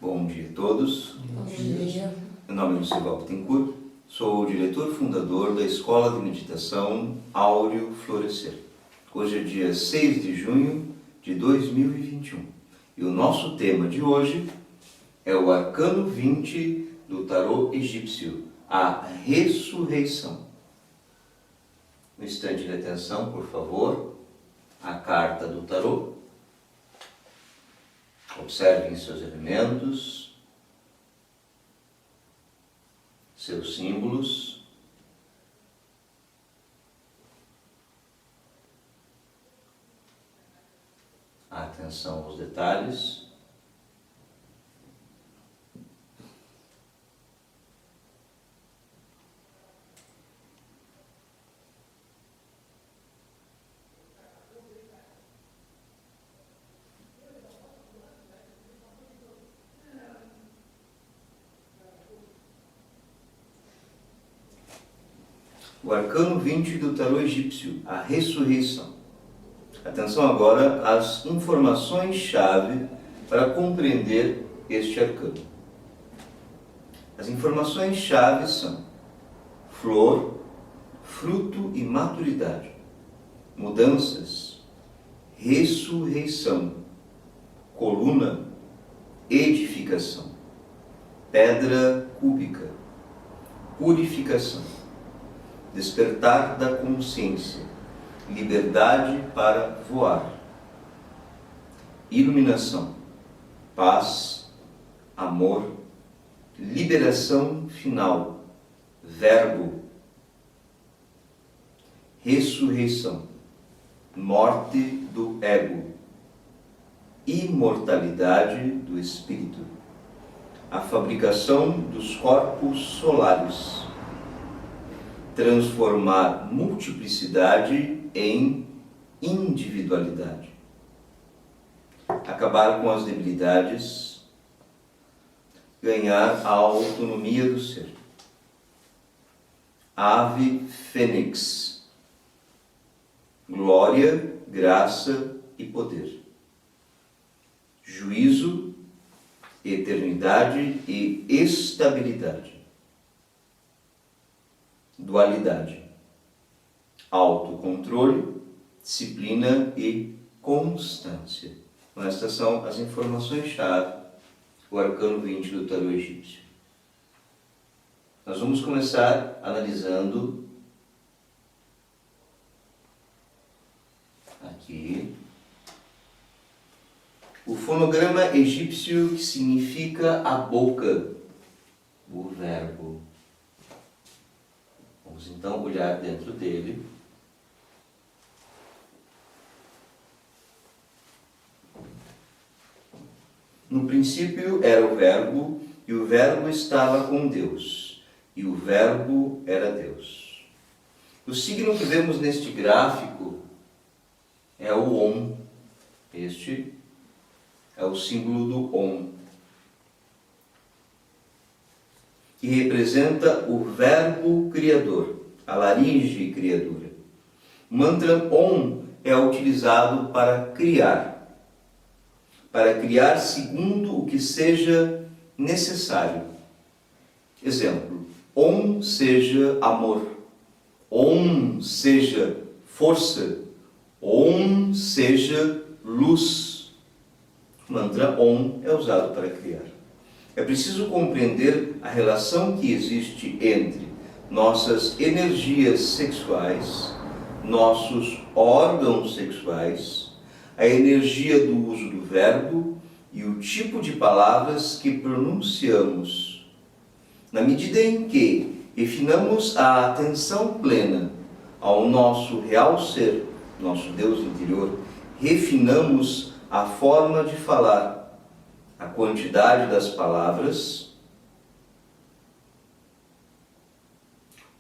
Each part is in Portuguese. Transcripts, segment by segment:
Bom dia a todos. Bom dia. Meu nome é Lucival Bittencourt, sou o diretor fundador da Escola de Meditação Áureo Florescer. Hoje é dia 6 de junho de 2021 e o nosso tema de hoje é o Arcano 20 do Tarô Egípcio, a Ressurreição. Um instante de atenção, por favor, a carta do Tarô. Observem seus elementos, seus símbolos. Atenção aos detalhes. O Arcano 20 do Tarô Egípcio, a Ressurreição. Atenção agora às informações-chave para compreender este arcano. As informações-chave são flor, fruto e maturidade, mudanças, ressurreição, coluna, edificação, pedra cúbica, purificação, despertar da consciência, liberdade para voar, iluminação, paz, amor, liberação final, verbo, ressurreição, morte do ego, imortalidade do espírito, a fabricação dos corpos solares, transformar multiplicidade em individualidade, acabar com as debilidades, ganhar a autonomia do ser. Ave fênix, glória, graça e poder, juízo, eternidade e estabilidade. Dualidade, autocontrole, disciplina e constância. Então, estas são as informações-chave do Arcano 20 do Tarô Egípcio. Nós vamos começar analisando aqui o fonograma egípcio, que significa a boca, o verbo. Vamos então olhar dentro dele. No princípio era o Verbo, e o Verbo estava com Deus, e o Verbo era Deus. O signo que vemos neste gráfico é o Om. Este é o símbolo do Om, que representa o verbo criador, a laringe criadora. O mantra Om é utilizado para criar segundo o que seja necessário. Exemplo: Om seja amor, Om seja força, Om seja luz. O mantra Om é usado para criar. É preciso compreender a relação que existe entre nossas energias sexuais, nossos órgãos sexuais, a energia do uso do verbo e o tipo de palavras que pronunciamos. Na medida em que refinamos a atenção plena ao nosso real ser, nosso Deus interior, refinamos a forma de falar, a quantidade das palavras,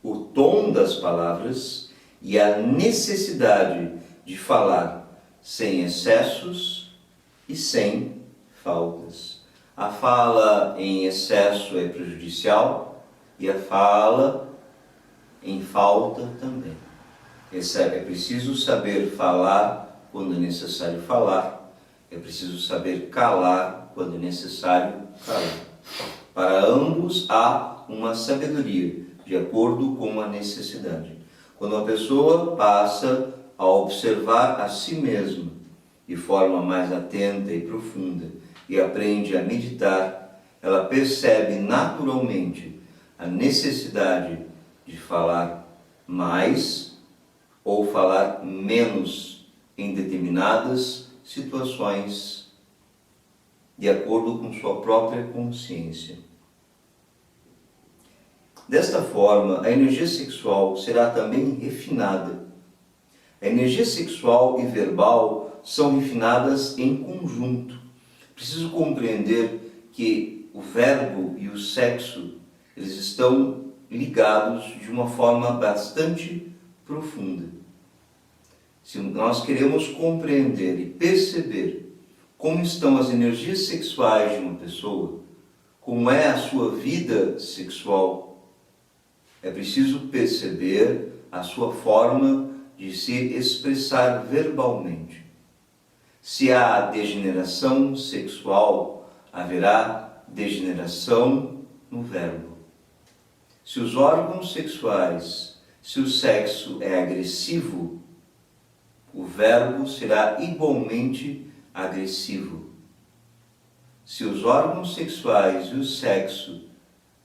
o tom das palavras e a necessidade de falar sem excessos e sem faltas. A fala em excesso é prejudicial e a fala em falta também. É preciso saber falar quando é necessário falar É preciso saber calar quando é necessário calar. Para ambos há uma sabedoria, de acordo com a necessidade. Quando a pessoa passa a observar a si mesma de forma mais atenta e profunda e aprende a meditar, ela percebe naturalmente a necessidade de falar mais ou falar menos em determinadas situações, de acordo com sua própria consciência. Desta forma, a energia sexual será também refinada. A energia sexual e verbal são refinadas em conjunto. Preciso compreender que o verbo e o sexo, eles estão ligados de uma forma bastante profunda. Se nós queremos compreender e perceber como estão as energias sexuais de uma pessoa, como é a sua vida sexual, é preciso perceber a sua forma de se expressar verbalmente. Se há degeneração sexual, haverá degeneração no verbo. Se os órgãos sexuais, se o sexo é agressivo, o verbo será igualmente agressivo. Se os órgãos sexuais e o sexo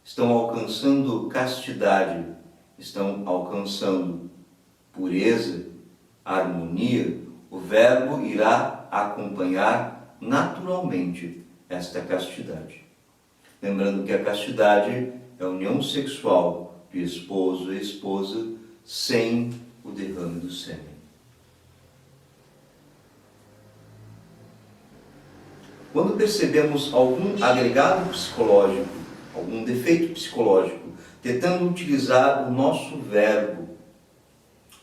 estão alcançando castidade, estão alcançando pureza, harmonia, o verbo irá acompanhar naturalmente esta castidade. Lembrando que a castidade é a união sexual de esposo e esposa sem o derrame do sêmen. Quando percebemos algum agregado psicológico, algum defeito psicológico, tentando utilizar o nosso verbo,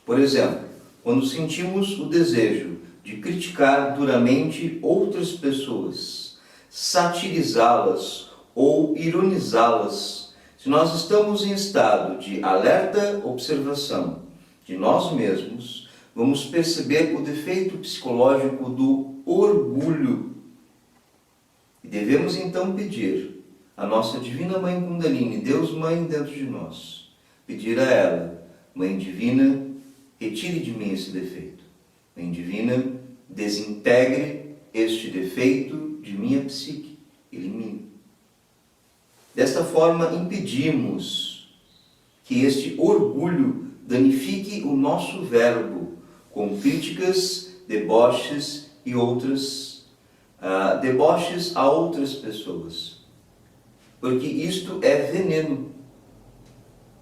por exemplo, quando sentimos o desejo de criticar duramente outras pessoas, satirizá-las ou ironizá-las, se nós estamos em estado de alerta observação de nós mesmos, vamos perceber o defeito psicológico do orgulho. E devemos então pedir a nossa Divina Mãe Kundalini, Deus Mãe dentro de nós, pedir a ela: Mãe Divina, retire de mim esse defeito. Mãe Divina, desintegre este defeito de minha psique, elimine. Desta forma, impedimos que este orgulho danifique o nosso verbo com críticas, deboches e deboches a outras pessoas. Porque isto é veneno.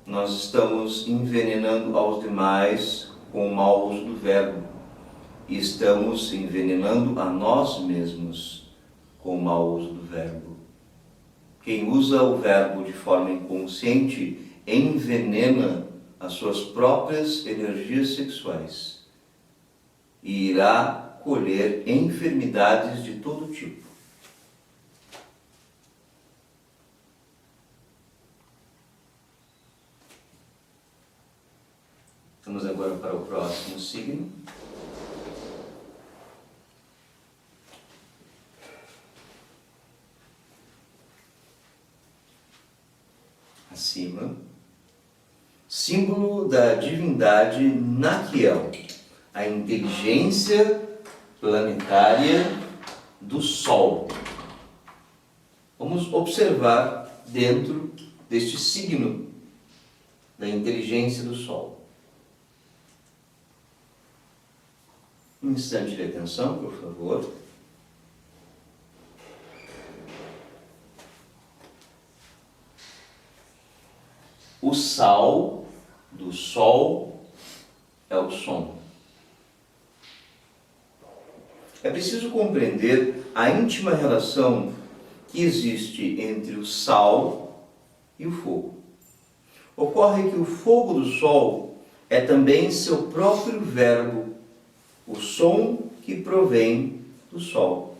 Nós estamos envenenando aos demais com o mau uso do verbo. E estamos envenenando a nós mesmos com o mau uso do verbo. Quem usa o verbo de forma inconsciente envenena as suas próprias energias sexuais e irá colher enfermidades de todo tipo. Vamos agora para o próximo signo. Acima, símbolo da divindade Naquiel, a inteligência planetária do Sol. Vamos observar dentro deste signo da inteligência do Sol. Um instante de atenção, por favor. O sal do Sol é o som. É preciso compreender a íntima relação que existe entre o sal e o fogo. Ocorre que o fogo do Sol é também seu próprio verbo, o som que provém do Sol.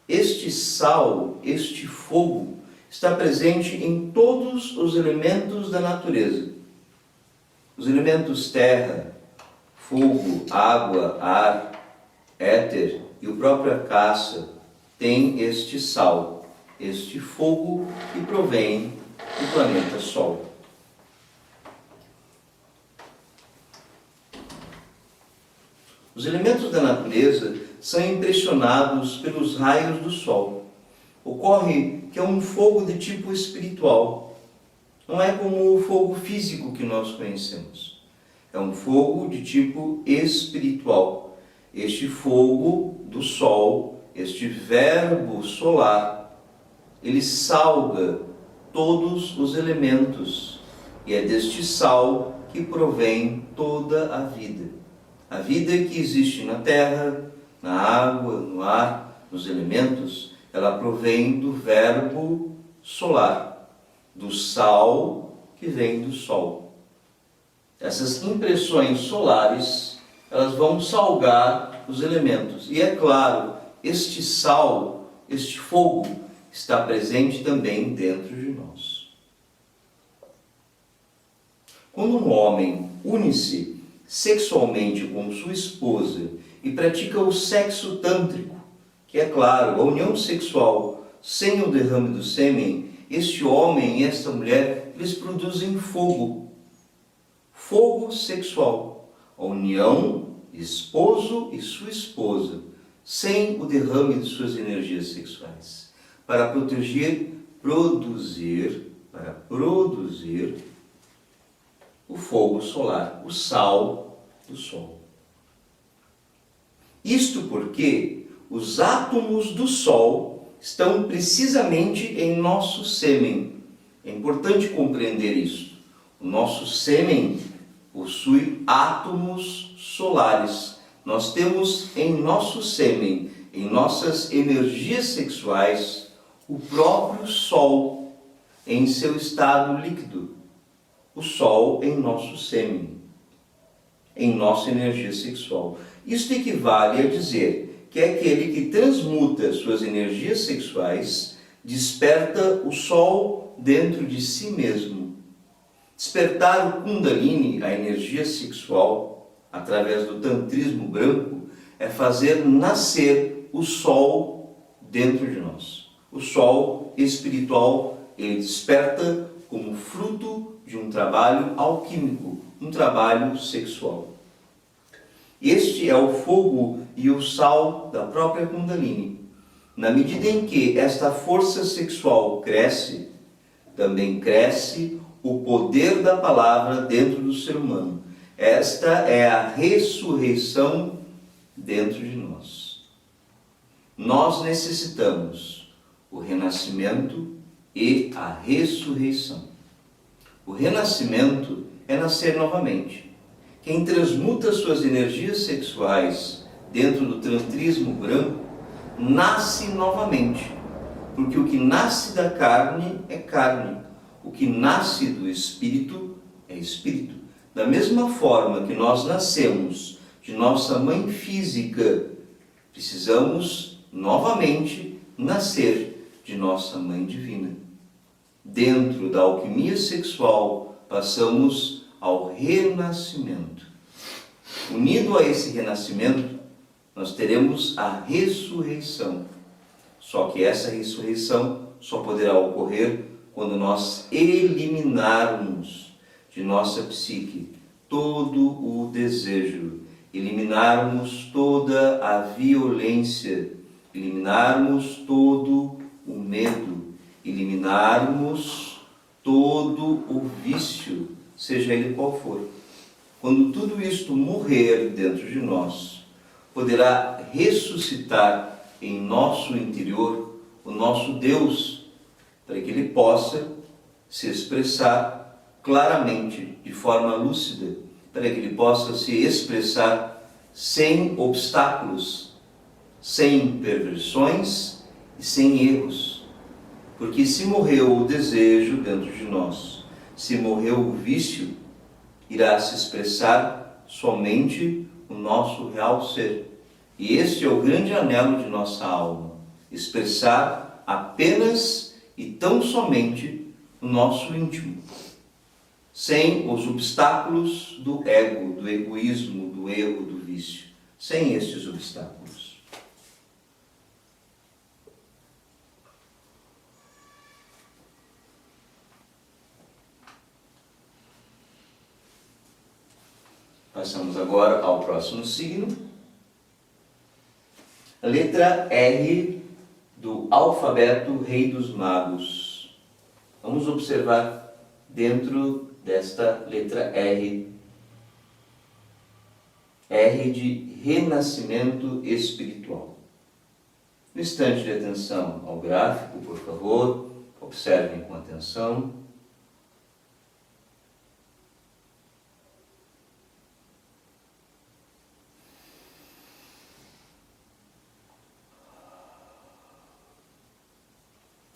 Este sal, este fogo, está presente em todos os elementos da natureza. Os elementos terra, fogo, água, ar, éter, e a própria caça tem este sal, este fogo que provém do planeta Sol. Os elementos da natureza são impressionados pelos raios do Sol. Ocorre que é um fogo de tipo espiritual. Não é como o fogo físico que nós conhecemos. É um fogo de tipo espiritual. Este fogo do Sol, este verbo solar, ele salga todos os elementos. E é deste sal que provém toda a vida. A vida que existe na terra, na água, no ar, nos elementos, ela provém do verbo solar, do sal que vem do Sol. Essas impressões solares, elas vão salgar os elementos. E é claro, este sal, este fogo, está presente também dentro de nós. Quando um homem une-se sexualmente com sua esposa e pratica o sexo tântrico, que é claro, a união sexual sem o derrame do sêmen, este homem e esta mulher, eles produzem fogo. Fogo sexual. A união esposo e sua esposa, sem o derrame de suas energias sexuais, para produzir o fogo solar, o sal do Sol. Isto porque os átomos do Sol estão precisamente em nosso sêmen. É importante compreender isso. O nosso sêmen possui átomos solares. Nós temos em nosso sêmen, em nossas energias sexuais, o próprio Sol em seu estado líquido. O Sol em nosso sêmen, em nossa energia sexual. Isto equivale a dizer que é aquele que transmuta suas energias sexuais, desperta o Sol dentro de si mesmo. Despertar o Kundalini, a energia sexual, através do tantrismo branco, é fazer nascer o Sol dentro de nós. O Sol espiritual, ele desperta como fruto de um trabalho alquímico, um trabalho sexual. Este é o fogo e o sal da própria Kundalini. Na medida em que esta força sexual cresce, também cresce o poder da palavra dentro do ser humano. Esta é a ressurreição dentro de nós. Nós necessitamos o renascimento e a ressurreição. O renascimento é nascer novamente. Quem transmuta suas energias sexuais dentro do tantrismo branco, nasce novamente. Porque o que nasce da carne é carne. O que nasce do espírito é espírito. Da mesma forma que nós nascemos de nossa mãe física, precisamos novamente nascer de nossa mãe divina. Dentro da alquimia sexual, passamos ao renascimento. Unido a esse renascimento, nós teremos a ressurreição. Só que essa ressurreição só poderá ocorrer quando nós eliminarmos de nossa psique todo o desejo, eliminarmos toda a violência, eliminarmos todo o medo, eliminarmos todo o vício, seja ele qual for. Quando tudo isto morrer dentro de nós, poderá ressuscitar em nosso interior o nosso Deus, para que ele possa se expressar claramente, de forma lúcida, para que ele possa se expressar sem obstáculos, sem perversões e sem erros. Porque se morreu o desejo dentro de nós, se morreu o vício, irá se expressar somente o nosso real ser. E este é o grande anelo de nossa alma, expressar apenas e tão somente o nosso íntimo, sem os obstáculos do ego, do egoísmo, do erro, do vício, sem estes obstáculos. Passamos agora ao próximo signo. A letra R do alfabeto Rei dos Magos. Vamos observar dentro desta letra R. R de renascimento espiritual. Um instante de atenção ao gráfico, por favor. Observem com atenção.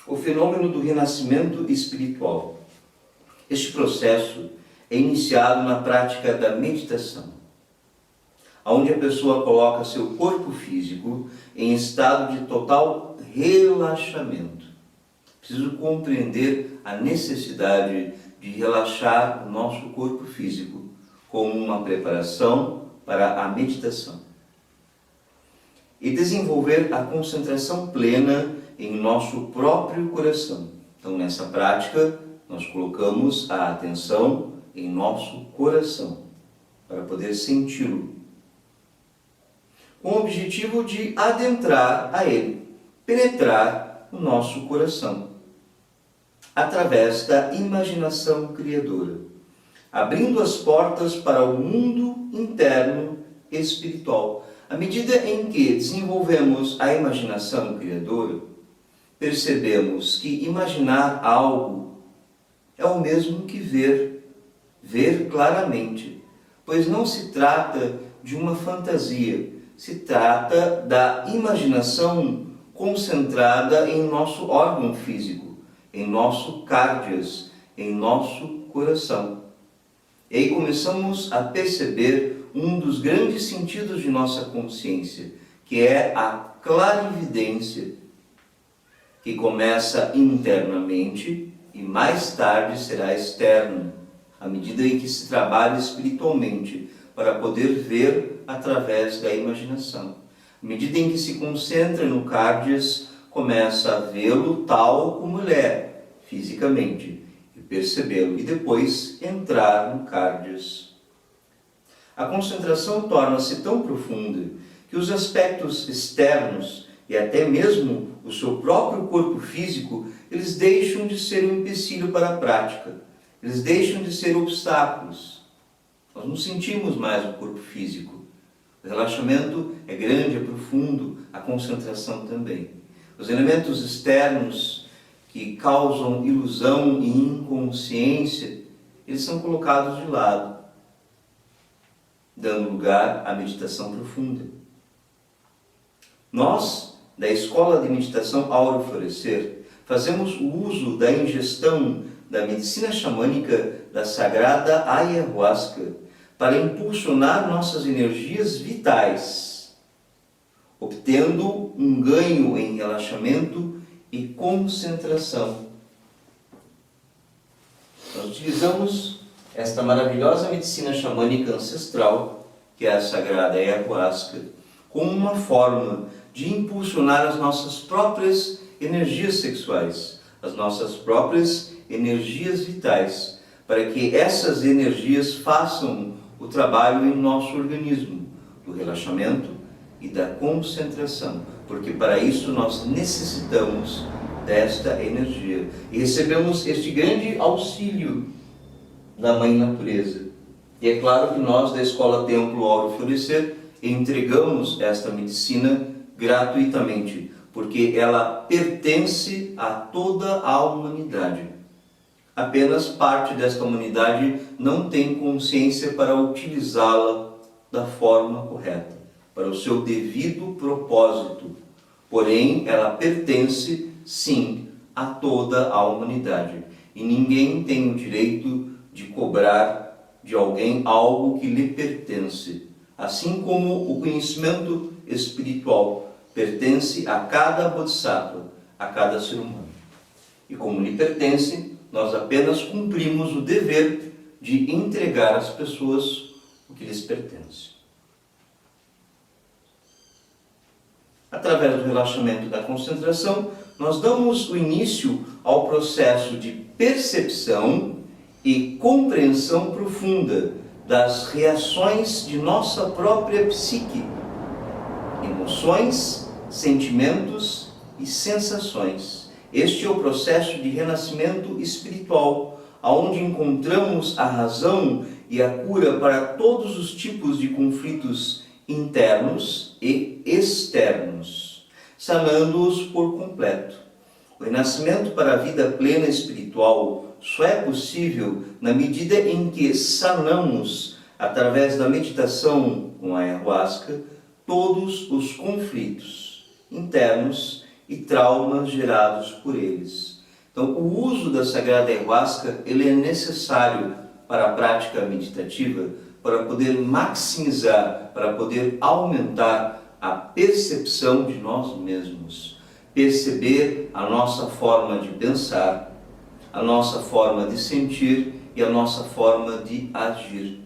O fenômeno do renascimento espiritual. Este processo é iniciado na prática da meditação, onde a pessoa coloca seu corpo físico em estado de total relaxamento. Preciso compreender a necessidade de relaxar o nosso corpo físico como uma preparação para a meditação e desenvolver a concentração plena em nosso próprio coração. Então, nessa prática, nós colocamos a atenção em nosso coração para poder senti-lo, com o objetivo de adentrar a ele, penetrar no nosso coração, através da imaginação criadora, abrindo as portas para o mundo interno espiritual. À medida em que desenvolvemos a imaginação criadora, percebemos que imaginar algo é o mesmo que ver claramente, pois não se trata de uma fantasia, se trata da imaginação concentrada em nosso órgão físico, em nosso cardias, em nosso coração. E aí começamos a perceber um dos grandes sentidos de nossa consciência, que é a clarividência, que começa internamente e mais tarde será externa, à medida em que se trabalha espiritualmente, para poder ver através da imaginação. À medida em que se concentra no cardias, começa a vê-lo tal como ele é, fisicamente, e percebê-lo, e depois entrar no cardias. A concentração torna-se tão profunda que os aspectos externos e até mesmo o seu próprio corpo físico, eles deixam de ser um empecilho para a prática, eles deixam de ser obstáculos. Nós não sentimos mais o corpo físico. O relaxamento é grande, é profundo, a concentração também. Os elementos externos que causam ilusão e inconsciência, eles são colocados de lado, dando lugar à meditação profunda. Nós, da Escola de Meditação Áureo Florescer, fazemos o uso da ingestão da medicina xamânica da sagrada ayahuasca para impulsionar nossas energias vitais, obtendo um ganho em relaxamento e concentração. Nós utilizamos esta maravilhosa medicina xamânica ancestral, que é a sagrada ayahuasca, como uma forma de impulsionar as nossas próprias energias sexuais, as nossas próprias energias vitais, para que essas energias façam o trabalho em nosso organismo, do relaxamento e da concentração, porque para isso nós necessitamos desta energia. E recebemos este grande auxílio da Mãe Natureza. E é claro que nós, da Escola Templo Áureo Florescer, entregamos esta medicina gratuitamente, porque ela pertence a toda a humanidade. Apenas parte desta humanidade não tem consciência para utilizá-la da forma correta, para o seu devido propósito. Porém, ela pertence, sim, a toda a humanidade. E ninguém tem o direito de cobrar de alguém algo que lhe pertence. Assim como o conhecimento espiritual pertence a cada bodhisattva, a cada ser humano. E como lhe pertence, nós apenas cumprimos o dever de entregar às pessoas o que lhes pertence. Através do relaxamento e da concentração, nós damos o início ao processo de percepção e compreensão profunda das reações de nossa própria psique, emoções, sentimentos e sensações. Este é o processo de renascimento espiritual, onde encontramos a razão e a cura para todos os tipos de conflitos internos e externos, sanando-os por completo. O renascimento para a vida plena espiritual só é possível na medida em que sanamos, através da meditação com a ayahuasca, todos os conflitos internos e traumas gerados por eles. Então, o uso da Sagrada Ayahuasca, ele é necessário para a prática meditativa, para poder maximizar, para poder aumentar a percepção de nós mesmos, perceber a nossa forma de pensar, a nossa forma de sentir e a nossa forma de agir.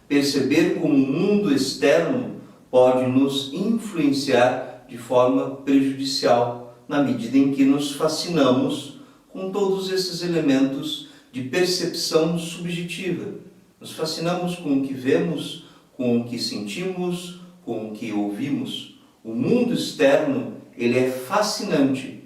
Perceber como o mundo externo pode nos influenciar de forma prejudicial, na medida em que nos fascinamos com todos esses elementos de percepção subjetiva. Nos fascinamos com o que vemos, com o que sentimos, com o que ouvimos. O mundo externo, ele é fascinante.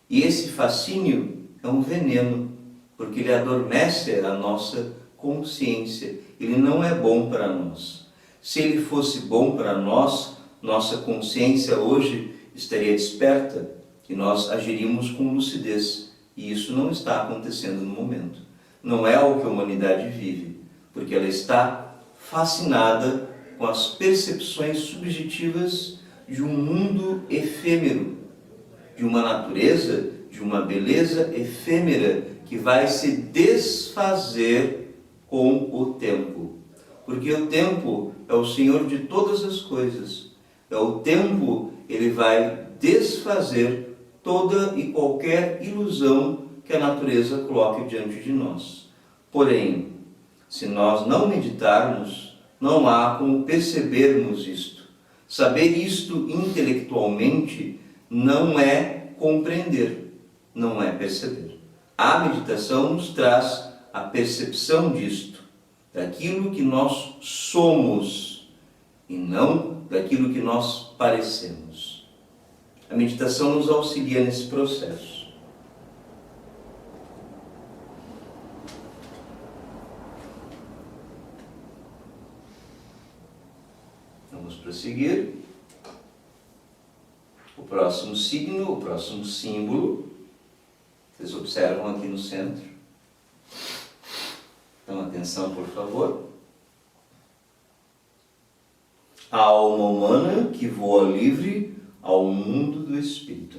E esse fascínio é um veneno, porque ele adormece a nossa consciência. Ele não é bom para nós. Se ele fosse bom para nós, nossa consciência hoje estaria desperta e nós agiríamos com lucidez. E isso não está acontecendo no momento. Não é o que a humanidade vive, porque ela está fascinada com as percepções subjetivas de um mundo efêmero, de uma natureza, de uma beleza efêmera que vai se desfazer com o tempo. Porque o tempo é o Senhor de todas as coisas. O tempo, ele vai desfazer toda e qualquer ilusão que a natureza coloque diante de nós. Porém, se nós não meditarmos, não há como percebermos isto. Saber isto intelectualmente não é compreender, não é perceber. A meditação nos traz a percepção disto, daquilo que nós somos e não daquilo que nós parecemos. A meditação nos auxilia nesse processo. Vamos prosseguir. O próximo signo, o próximo símbolo, vocês observam aqui no centro. Então, atenção, por favor. A alma humana que voa livre ao mundo do Espírito.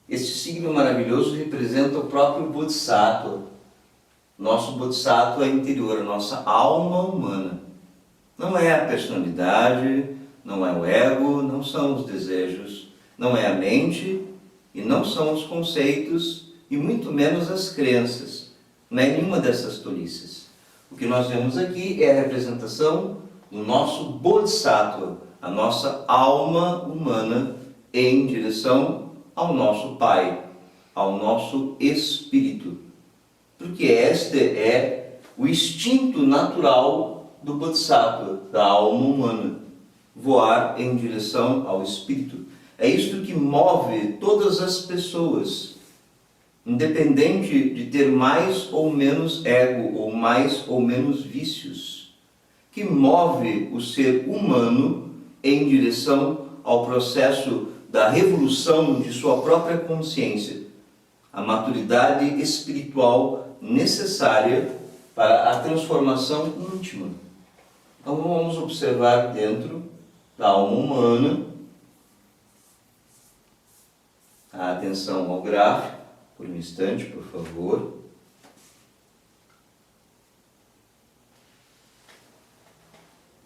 Este signo maravilhoso representa o próprio Bodhisattva. Nosso Bodhisattva interior, a nossa alma humana. Não é a personalidade, não é o ego, não são os desejos, não é a mente e não são os conceitos e muito menos as crenças. Não é nenhuma dessas tolices. O que nós vemos aqui é a representação do nosso Bodhisattva, a nossa alma humana em direção ao nosso Pai, ao nosso Espírito. Porque este é o instinto natural do Bodhisattva, da alma humana, voar em direção ao Espírito. É isto que move todas as pessoas, independente de ter mais ou menos ego, ou mais ou menos vícios, que move o ser humano em direção ao processo da revolução de sua própria consciência, a maturidade espiritual necessária para a transformação íntima. Então vamos observar dentro da alma humana, a atenção ao gráfico, por um instante, por favor.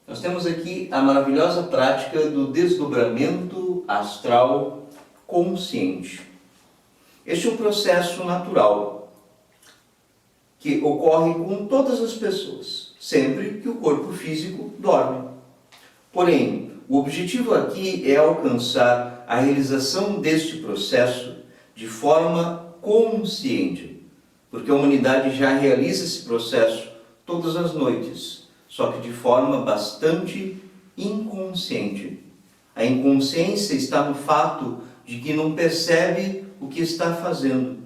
Nós temos aqui a maravilhosa prática do desdobramento astral consciente. Este é um processo natural que ocorre com todas as pessoas, sempre que o corpo físico dorme. Porém, o objetivo aqui é alcançar a realização deste processo de forma consciente, porque a humanidade já realiza esse processo todas as noites, só que de forma bastante inconsciente. A inconsciência está no fato de que não percebe o que está fazendo,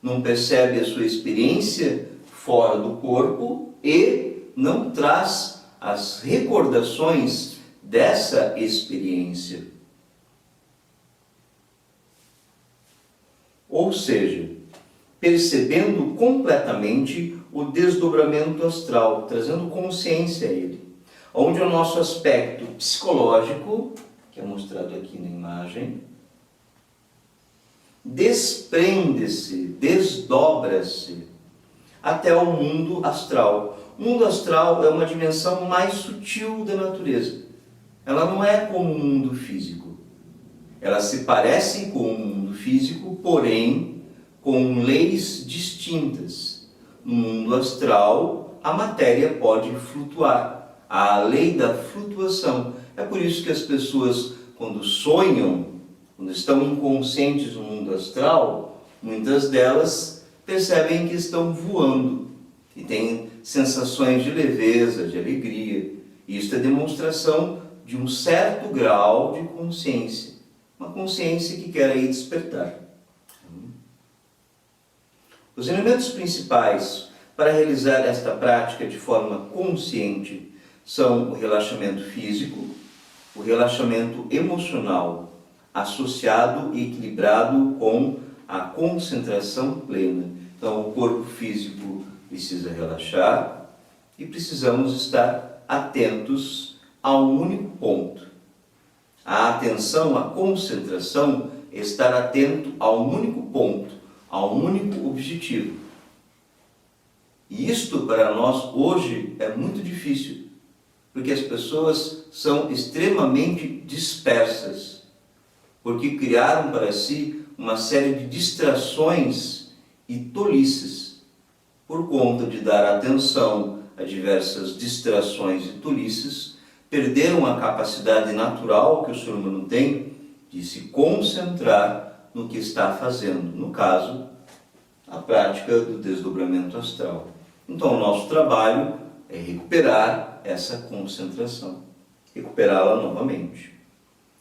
não percebe a sua experiência fora do corpo e não traz as recordações dessa experiência. Ou seja, percebendo completamente o desdobramento astral, trazendo consciência a ele, onde o nosso aspecto psicológico, que é mostrado aqui na imagem, desprende-se, desdobra-se até o mundo astral. O mundo astral é uma dimensão mais sutil da natureza. Ela não é como o mundo físico. Ela se parece com o mundo físico, porém com leis distintas. No mundo astral, a matéria pode flutuar. Há a lei da flutuação. É por isso que as pessoas, quando sonham, quando estão inconscientes no mundo astral, muitas delas percebem que estão voando e têm sensações de leveza, de alegria. Isso é demonstração de um certo grau de consciência, uma consciência que quer aí despertar. Os elementos principais para realizar esta prática de forma consciente são o relaxamento físico, o relaxamento emocional, associado e equilibrado com a concentração plena. Então, o corpo físico precisa relaxar e precisamos estar atentos a um único ponto. A atenção, a concentração, é estar atento a um único ponto, a um único objetivo. E isto para nós hoje é muito difícil, porque as pessoas são extremamente dispersas, porque criaram para si uma série de distrações e tolices. Por conta de dar atenção a diversas distrações e tolices, perderam a capacidade natural que o ser humano tem de se concentrar no que está fazendo, no caso, a prática do desdobramento astral. Então, o nosso trabalho é recuperar essa concentração, recuperá-la novamente.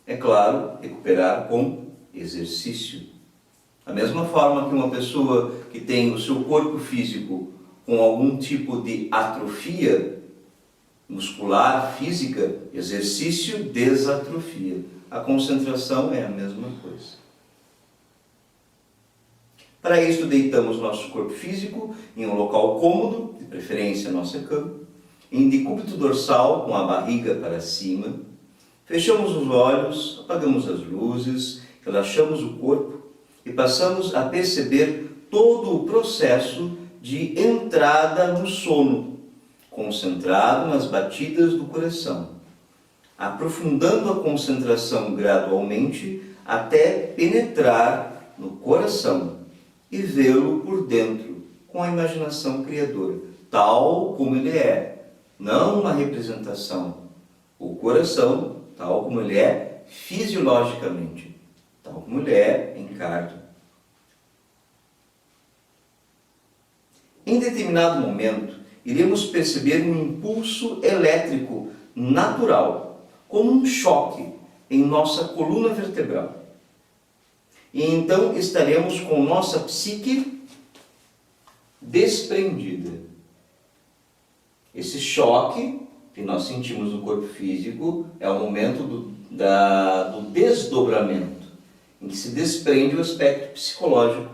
É claro, recuperar com exercício. Da mesma forma que uma pessoa que tem o seu corpo físico com algum tipo de atrofia muscular, física, exercício desatrofia. A concentração é a mesma coisa. Para isso, deitamos nosso corpo físico em um local cômodo, de preferência a nossa cama, em decúbito dorsal, com a barriga para cima. Fechamos os olhos, apagamos as luzes, relaxamos o corpo e passamos a perceber todo o processo de entrada no sono, concentrado nas batidas do coração, aprofundando a concentração gradualmente até penetrar no coração e vê-lo por dentro, com a imaginação criadora, tal como ele é, não uma representação. O coração, tal como ele é fisiologicamente, tal como ele é em carne. Em determinado momento, iremos perceber um impulso elétrico natural, como um choque em nossa coluna vertebral. E então estaremos com nossa psique desprendida. Esse choque que nós sentimos no corpo físico é o momento do desdobramento, em que se desprende o aspecto psicológico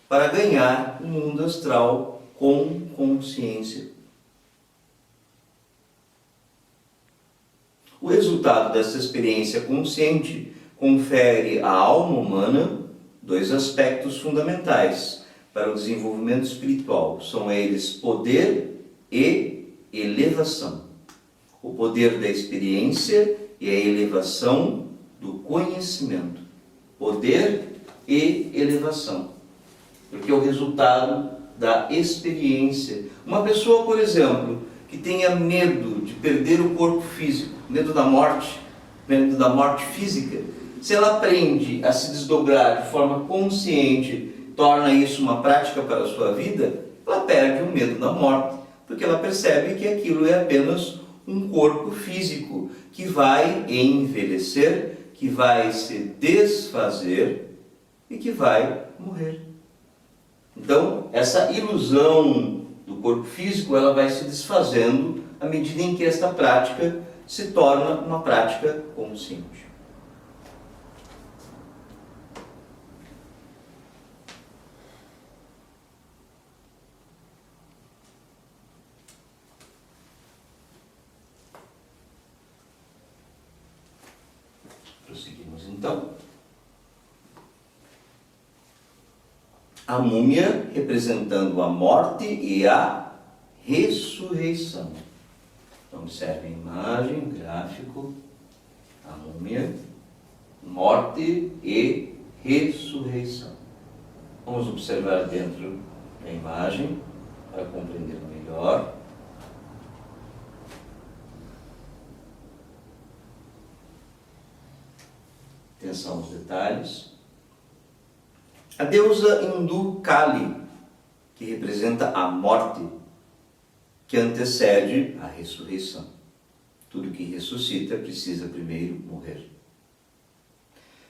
para ganhar o mundo astral com consciência. O resultado dessa experiência consciente confere à alma humana dois aspectos fundamentais para o desenvolvimento espiritual. São eles poder e elevação. O poder da experiência e a elevação do conhecimento. Poder e elevação. Porque é o resultado da experiência. Uma pessoa, por exemplo, que tenha medo de perder o corpo físico, medo da morte física, se ela aprende a se desdobrar de forma consciente, torna isso uma prática para a sua vida, ela perde o medo da morte, porque ela percebe que aquilo é apenas um corpo físico que vai envelhecer, que vai se desfazer e que vai morrer. Então, essa ilusão do corpo físico, ela vai se desfazendo à medida em que esta prática se torna uma prática consciente. Prosseguimos então. A múmia representando a morte e a ressurreição. Então, observe a imagem, gráfico, a múmia, morte e ressurreição. Vamos observar dentro da imagem para compreender melhor. Atenção aos detalhes. A deusa hindu Kali, que representa a morte, que antecede a ressurreição. Tudo que ressuscita precisa primeiro morrer.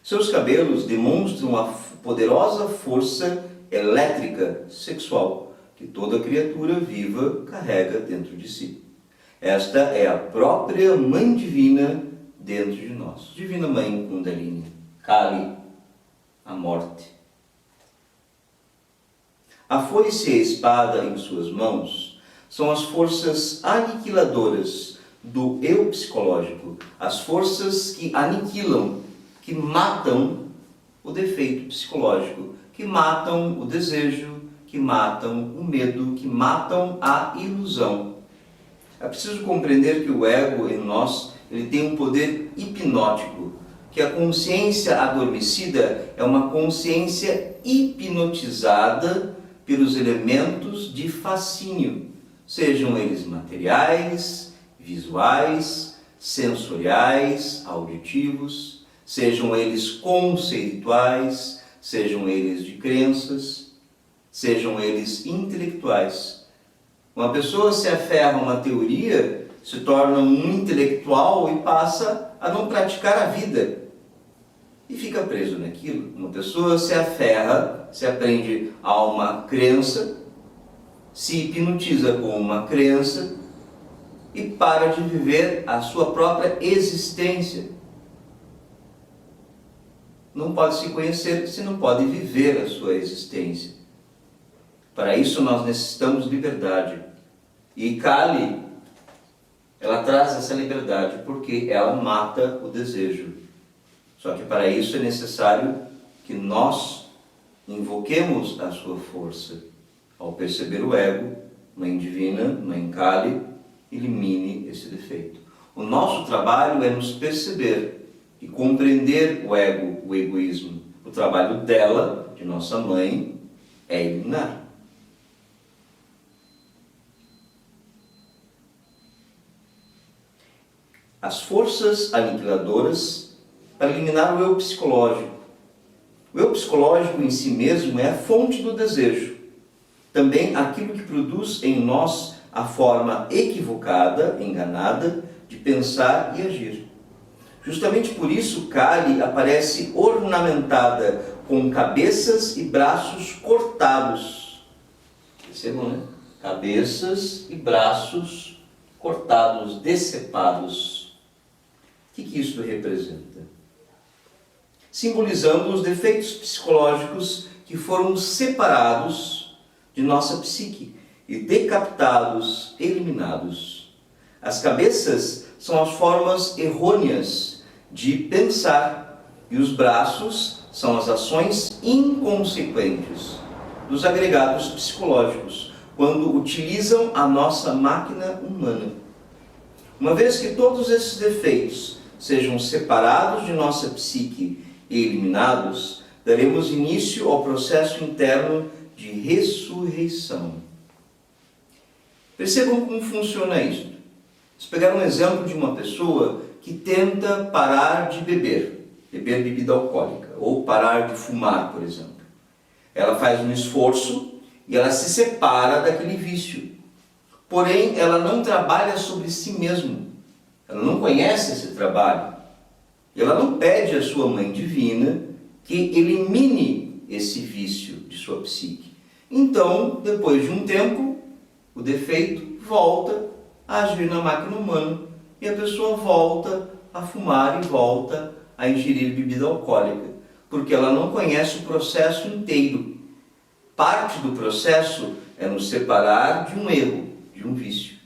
Seus cabelos demonstram a poderosa força elétrica sexual que toda criatura viva carrega dentro de si. Esta é a própria Mãe Divina dentro de nós. Divina Mãe Kundalini, Kali, a morte. A foice e a espada em suas mãos são as forças aniquiladoras do eu psicológico, as forças que aniquilam, que matam o defeito psicológico, que matam o desejo, que matam o medo, que matam a ilusão. É preciso compreender que o ego em nós ele tem um poder hipnótico, que a consciência adormecida é uma consciência hipnotizada pelos elementos de fascínio, sejam eles materiais, visuais, sensoriais, auditivos, sejam eles conceituais, sejam eles de crenças, sejam eles intelectuais. Uma pessoa se aferra a uma teoria, se torna um intelectual e passa a não praticar a vida. E fica preso naquilo. Uma pessoa se aferra, se aprende a uma crença, se hipnotiza com uma crença e para de viver a sua própria existência. Não pode se conhecer se não pode viver a sua existência. Para isso nós necessitamos liberdade. E Kali, ela traz essa liberdade porque ela mata o desejo. Só que para isso é necessário que nós invoquemos a sua força. Ao perceber o ego, Mãe Divina, Mãe Kali, elimine esse defeito. O nosso trabalho é nos perceber e compreender o ego, o egoísmo. O trabalho dela, de nossa mãe, é eliminar. As forças aniquiladoras para eliminar o eu psicológico. O eu psicológico em si mesmo é a fonte do desejo. Também aquilo que produz em nós a forma equivocada, enganada, de pensar e agir. Justamente por isso, Kali aparece ornamentada com cabeças e braços cortados. Percebam, né? Cabeças e braços cortados, decepados. O que isso representa? Simbolizando os defeitos psicológicos que foram separados de nossa psique e decapitados, eliminados. As cabeças são as formas errôneas de pensar e os braços são as ações inconsequentes dos agregados psicológicos, quando utilizam a nossa máquina humana. Uma vez que todos esses defeitos sejam separados de nossa psique e eliminados, daremos início ao processo interno de ressurreição. Percebam como funciona isso. Vamos pegar um exemplo de uma pessoa que tenta parar de beber bebida alcoólica, ou parar de fumar, por exemplo. Ela faz um esforço e ela se separa daquele vício. porém ela não trabalha sobre si mesma, ela não conhece esse trabalho, ela não pede à sua Mãe Divina que elimine esse vício de sua psique. Então, depois de um tempo, o defeito volta a agir na máquina humana e a pessoa volta a fumar e volta a ingerir bebida alcoólica, porque ela não conhece o processo inteiro. Parte do processo é nos separar de um erro, de um vício.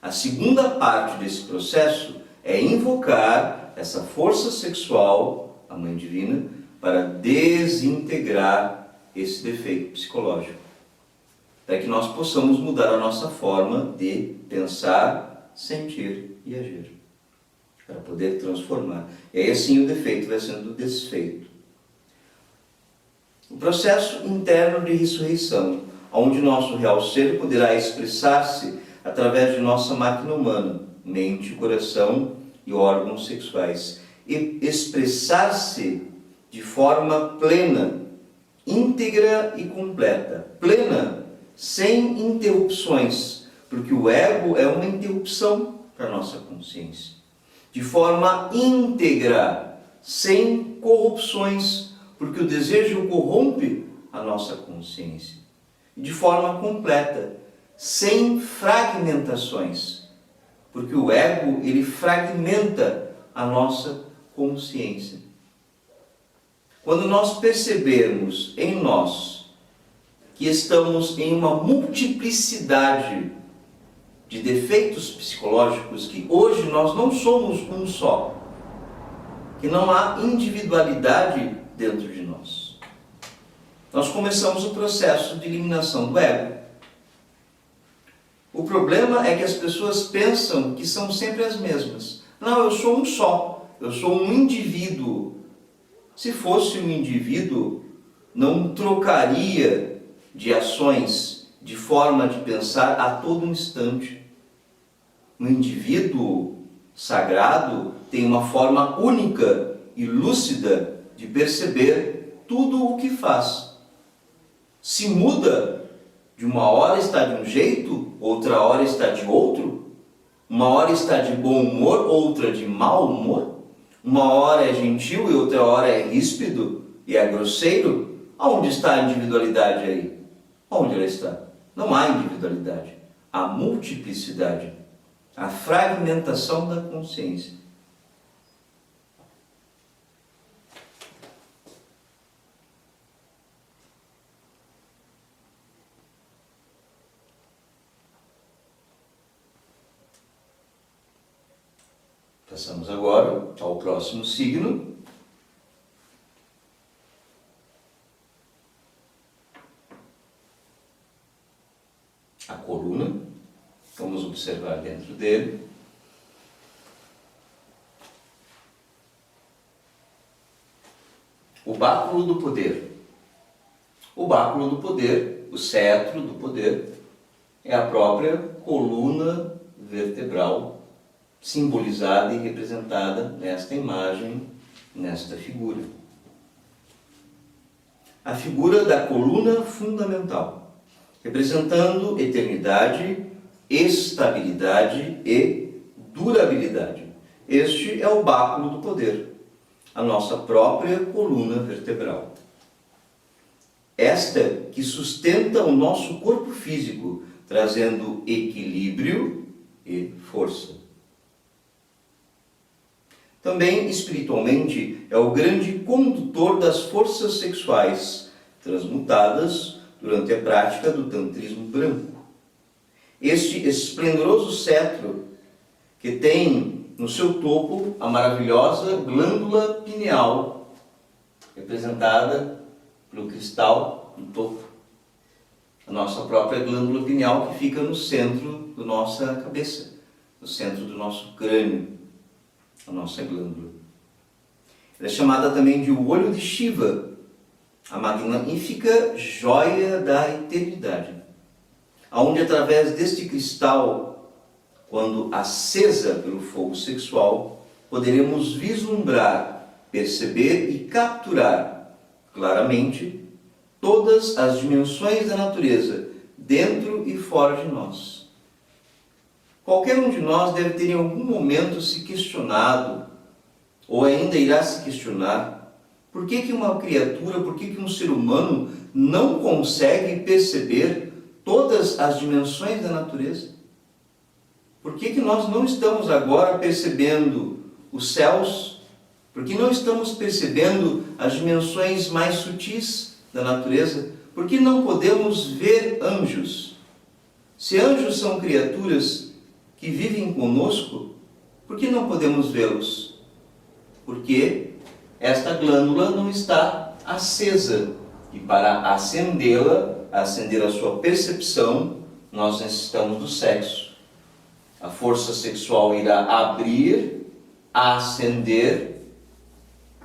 A segunda parte desse processo é invocar essa força sexual, a Mãe Divina, para desintegrar esse defeito psicológico, para que nós possamos mudar a nossa forma de pensar, sentir e agir, para poder transformar. E aí assim o defeito vai sendo desfeito. O processo interno de ressurreição, onde nosso real ser poderá expressar-se através de nossa máquina humana, mente, coração e órgãos sexuais, e expressar-se de forma plena, íntegra e completa. Plena, sem interrupções, porque o ego é uma interrupção para a nossa consciência. De forma íntegra, sem corrupções, porque o desejo corrompe a nossa consciência. E de forma completa, sem fragmentações, porque o ego, ele fragmenta a nossa consciência. Quando nós percebermos em nós que estamos em uma multiplicidade de defeitos psicológicos, que hoje nós não somos um só, que não há individualidade dentro de nós, nós começamos o processo de eliminação do ego. O problema é que as pessoas pensam que são sempre as mesmas. Não, eu sou um só, eu sou um indivíduo. Se fosse um indivíduo, não trocaria de ações, de forma de pensar a todo instante. Um indivíduo sagrado tem uma forma única e lúcida de perceber tudo o que faz. Se muda, de uma hora está de um jeito, outra hora está de outro, uma hora está de bom humor, outra de mau humor, uma hora é gentil e outra hora é ríspido e é grosseiro. Aonde está a individualidade aí? Onde ela está? Não há individualidade, há multiplicidade, a fragmentação da consciência. Passamos agora ao próximo signo. A coluna. Vamos observar dentro dele. O báculo do poder. O báculo do poder, o cetro do poder, é a própria coluna vertebral, simbolizada e representada nesta imagem, nesta figura. A figura da coluna fundamental, representando eternidade, estabilidade e durabilidade. Este é o báculo do poder, a nossa própria coluna vertebral. Esta que sustenta o nosso corpo físico, trazendo equilíbrio e força. Também, espiritualmente, é o grande condutor das forças sexuais, transmutadas durante a prática do tantrismo branco. Este esplendoroso cetro, que tem no seu topo a maravilhosa glândula pineal, representada pelo cristal no topo. A nossa própria glândula pineal, que fica no centro da nossa cabeça, no centro do nosso crânio. A nossa glândula. Ela é chamada também de o olho de Shiva, a magnífica joia da eternidade, aonde através deste cristal, quando acesa pelo fogo sexual, poderemos vislumbrar, perceber e capturar claramente todas as dimensões da natureza, dentro e fora de nós. qualquer um de nós deve ter em algum momento se questionado, ou ainda irá se questionar, por que uma criatura, por que um ser humano não consegue perceber todas as dimensões da natureza? Por que nós não estamos agora percebendo os céus? Por que não estamos percebendo as dimensões mais sutis da natureza? Por que não podemos ver anjos? Se anjos são criaturas que vivem conosco, por que não podemos vê-los? Porque esta glândula não está acesa. E para acendê-la, acender a sua percepção, nós necessitamos do sexo. A força sexual irá abrir, acender,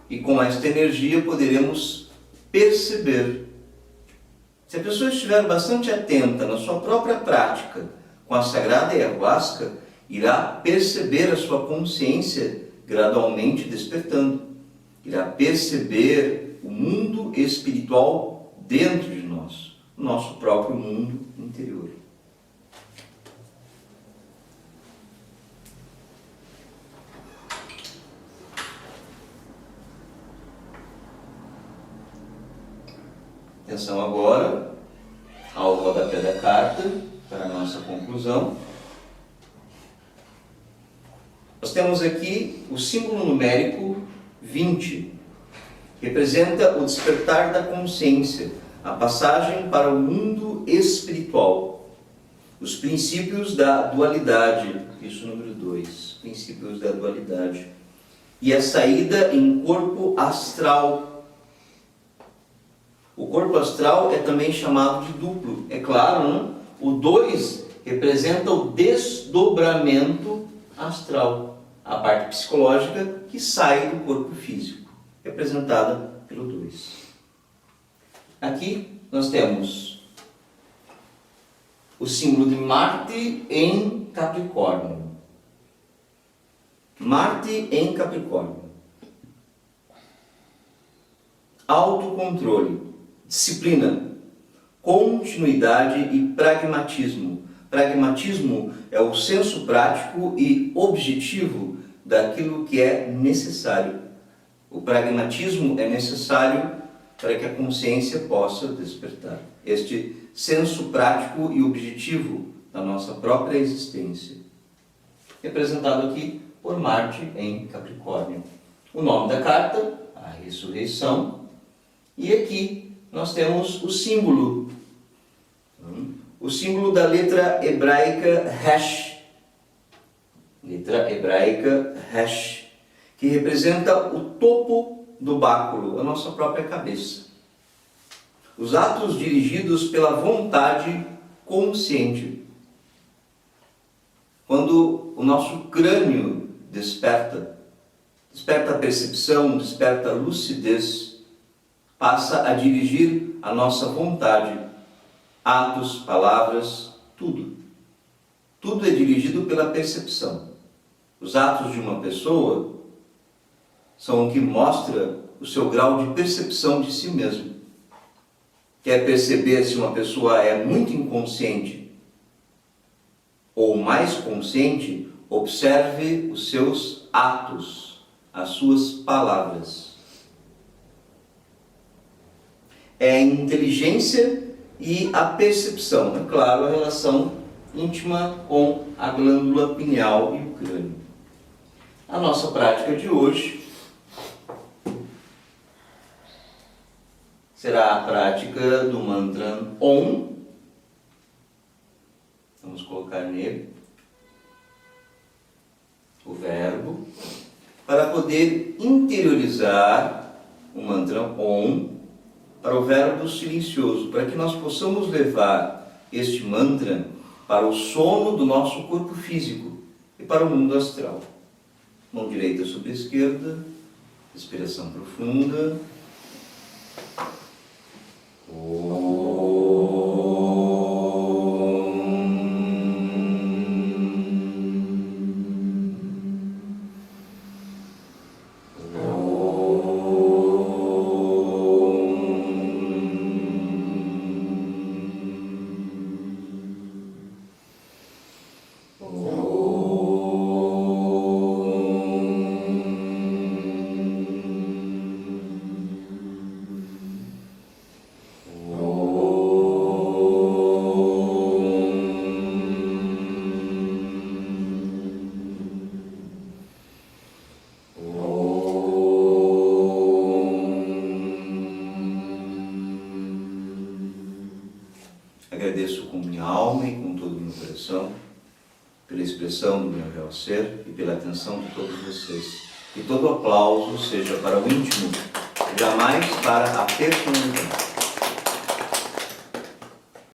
e com esta energia poderemos perceber. Se a pessoa estiver bastante atenta na sua própria prática com a sagrada ayahuasca, irá perceber a sua consciência gradualmente despertando. Irá perceber o mundo espiritual dentro de nós, o nosso próprio mundo interior. Atenção agora ao rodapé da carta, para a nossa conclusão. Nós temos aqui o símbolo numérico 20, que representa o despertar da consciência, a passagem para o mundo espiritual, os princípios da dualidade, isso número 2, princípios da dualidade, e a saída em corpo astral. O corpo astral é também chamado de duplo, é claro, né? O 2 representa o desdobramento astral, a parte psicológica que sai do corpo físico, representada pelo 2. Aqui nós temos o símbolo de Marte em Capricórnio. Marte em Capricórnio. Autocontrole, disciplina, continuidade e pragmatismo. Pragmatismo é o senso prático e objetivo daquilo que é necessário. O pragmatismo é necessário para que a consciência possa despertar. Este senso prático e objetivo da nossa própria existência. Representado aqui por Marte em Capricórnio. O nome da carta, a ressurreição. E aqui nós temos o símbolo da letra hebraica Resh. Letra hebraica Resh, que representa o topo do báculo, a nossa própria cabeça. Os atos dirigidos pela vontade consciente. Quando o nosso crânio desperta a percepção, desperta a lucidez, passa a dirigir a nossa vontade, atos, palavras, tudo. Tudo é dirigido pela percepção. Os atos de uma pessoa são o que mostra o seu grau de percepção de si mesmo. Quer perceber se uma pessoa é muito inconsciente ou mais consciente? Observe os seus atos, as suas palavras. É a inteligência e a percepção, é claro, a relação íntima com a glândula pineal e o crânio. A nossa prática de hoje será a prática do mantra Om. Vamos colocar nele o verbo, para poder interiorizar o mantra Om para o verbo silencioso, para que nós possamos levar este mantra para o sono do nosso corpo físico e para o mundo astral. Mão direita sobre a esquerda, respiração profunda. Oh. pela expressão do meu real ser e pela atenção de todos vocês. Que todo aplauso seja para o íntimo, jamais para a personalidade.